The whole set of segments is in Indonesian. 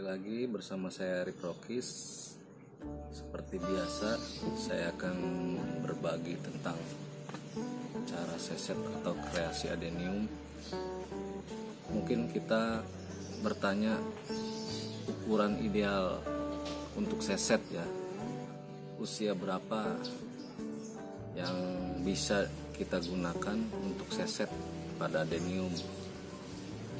lagi bersama saya Riprokis. Seperti biasa, saya akan berbagi tentang cara seset atau kreasi adenium. Mungkin kita bertanya ukuran ideal untuk seset ya. Usia berapa yang bisa kita gunakan untuk seset pada adenium.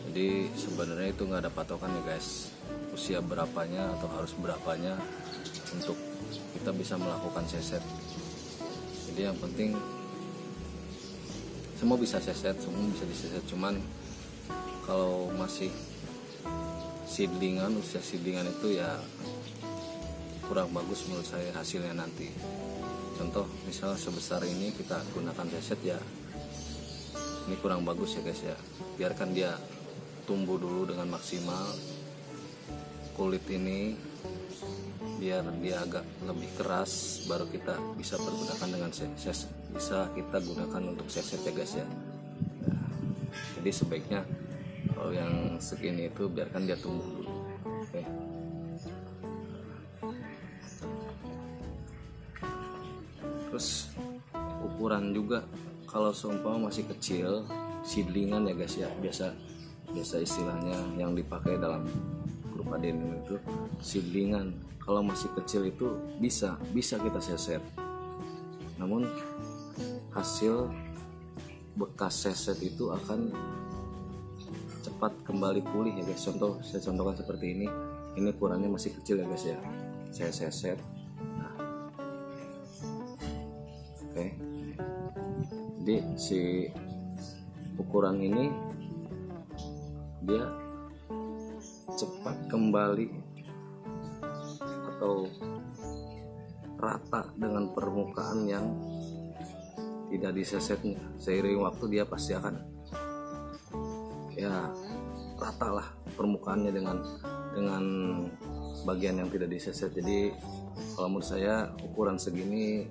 Jadi sebenarnya itu nggak ada patokan ya guys, usia berapanya atau harus berapanya untuk kita bisa melakukan seset. Jadi yang penting semua bisa seset, semua bisa diseset. Cuman kalau masih seedlingan, usia seedlingan itu ya kurang bagus menurut saya hasilnya nanti. Contoh misalnya sebesar ini kita gunakan seset ya, ini kurang bagus ya guys ya. Biarkan dia tumbuh dulu dengan maksimal, kulit ini biar dia agak lebih keras, baru kita bisa pergunakan dengan seset, bisa kita gunakan untuk seset ya guys ya. Nah, jadi sebaiknya kalau yang segini itu biarkan dia tumbuh dulu. Oke. Terus ukuran juga, kalau seumpama masih kecil, seedlingan ya guys ya, biasa istilahnya yang dipakai dalam grup adenium itu seedlingan. Kalau masih kecil itu bisa kita seset, namun hasil bekas seset itu akan cepat kembali pulih ya guys. Saya contohkan seperti ini ukurannya masih kecil ya guys ya, saya seset. Nah, oke. Jadi si ukuran ini dia cepat kembali atau rata dengan permukaan yang tidak disesetnya. Seiring waktu dia pasti akan ya rata lah permukaannya dengan bagian yang tidak diseset. Jadi kalau menurut saya ukuran segini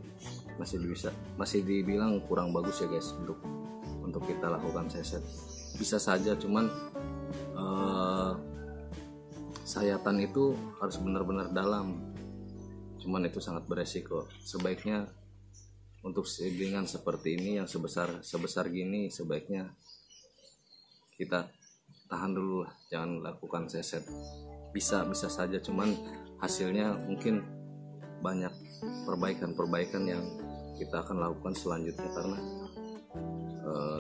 masih dibilang kurang bagus ya guys untuk kita lakukan seset. Bisa saja, cuman sayatan itu harus benar-benar dalam, cuman itu sangat beresiko. Sebaiknya untuk seedlingan seperti ini yang sebesar gini, sebaiknya kita tahan dulu lah, jangan lakukan seset. Bisa saja, cuman hasilnya mungkin banyak perbaikan yang kita akan lakukan selanjutnya, karena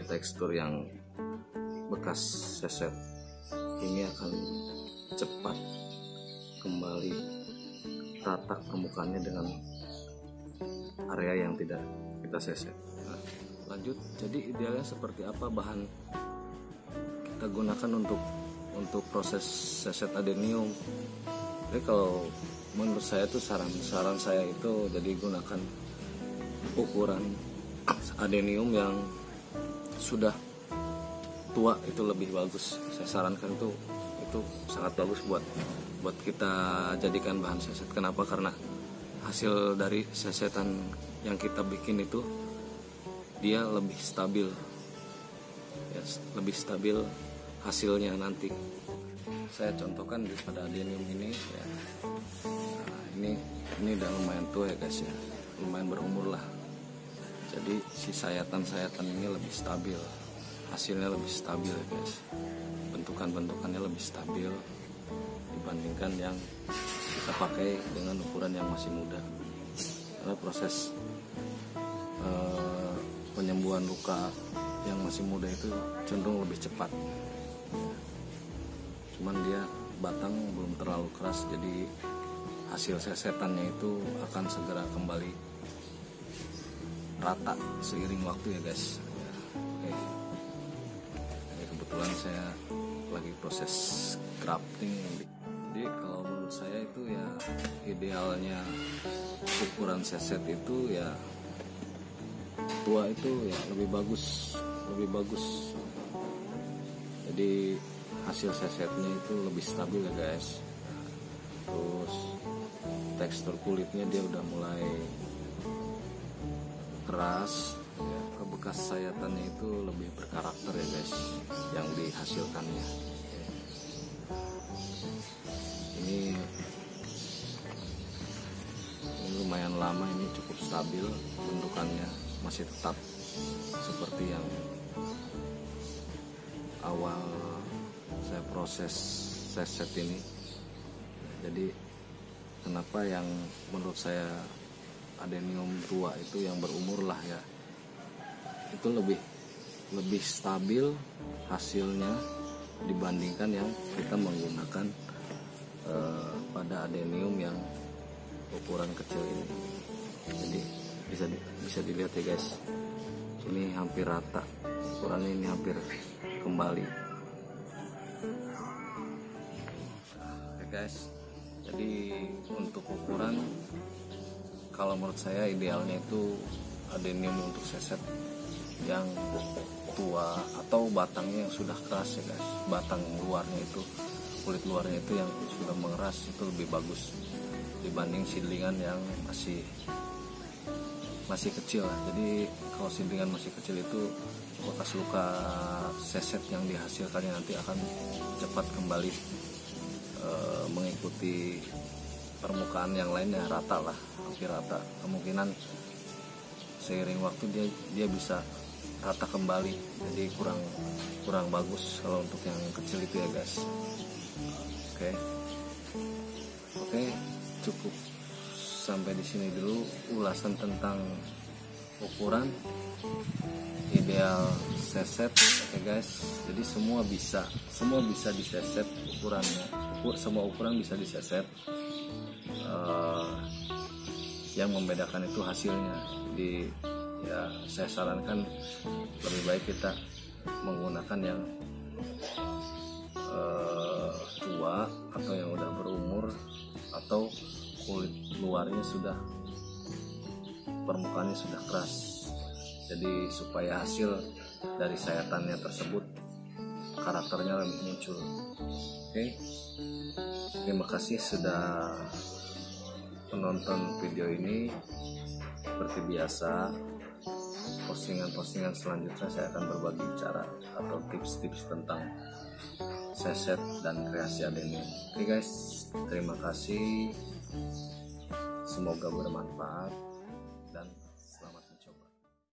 tekstur yang bekas seset ini akan cepat kembali rata permukaannya dengan area yang tidak kita seset. Nah, lanjut, jadi idealnya seperti apa bahan kita gunakan untuk proses seset adenium. Jadi kalau menurut saya tuh saran saya itu jadi gunakan ukuran adenium yang sudah tua, itu lebih bagus. Saya sarankan itu sangat bagus buat kita jadikan bahan seset. Kenapa? Karena hasil dari sesetan yang kita bikin itu dia lebih stabil ya, lebih stabil hasilnya nanti. Saya contohkan pada adenium ini ya. Nah, ini udah lumayan tua ya guys ya, lumayan berumur lah. Jadi si sayatan ini lebih stabil, hasilnya lebih stabil ya guys, bentukannya lebih stabil dibandingkan yang kita pakai dengan ukuran yang masih muda. Karena proses penyembuhan luka yang masih muda itu cenderung lebih cepat, cuman dia batang belum terlalu keras, jadi hasil sesetannya itu akan segera kembali rata seiring waktu ya guys. Oke. Kebetulan saya lagi proses grafting, jadi kalau menurut saya itu ya idealnya ukuran seset itu ya tua itu ya lebih bagus. Jadi hasil sesetnya itu lebih stabil ya guys. Terus tekstur kulitnya dia udah mulai keras ya, bekas sayatannya itu lebih berkarakter ya guys yang dihasilkannya. Ini ini lumayan lama, ini cukup stabil bentukannya, masih tetap seperti yang awal saya proses seset ini. Jadi kenapa yang menurut saya adenium tua itu yang berumur lah ya, itu lebih stabil hasilnya dibandingkan yang kita menggunakan pada adenium yang ukuran kecil ini. Jadi bisa dilihat ya guys, ini hampir rata ukurannya, ini hampir kembali. Oke guys, jadi untuk ukuran, kalau menurut saya idealnya itu adenium untuk seset yang tua atau batangnya yang sudah keras ya guys. Batang luarnya itu, kulit luarnya itu yang sudah mengeras, itu lebih bagus dibanding seedlingan yang masih kecil lah. Jadi kalau seedlingan masih kecil itu bekas luka seset yang dihasilkannya nanti akan cepat kembali mengikuti permukaan yang lainnya, rata lah, hampir rata. Kemungkinan seiring waktu dia bisa rata kembali, jadi kurang bagus kalau untuk yang kecil itu ya guys. Oke, cukup sampai di sini dulu ulasan tentang ukuran ideal seset. Oke guys, jadi semua bisa diseset ukurannya, semua ukuran bisa diseset. Yang membedakan itu hasilnya. Jadi ya saya sarankan lebih baik kita menggunakan yang tua atau yang udah berumur, atau kulit luarnya permukaannya sudah keras, jadi supaya hasil dari sayatannya tersebut karakternya lebih muncul. Oke, terima kasih sudah menonton video ini. Seperti biasa, postingan-postingan selanjutnya saya akan berbagi cara atau tips-tips tentang seset dan kreasi adenium. Oke guys, terima kasih, semoga bermanfaat.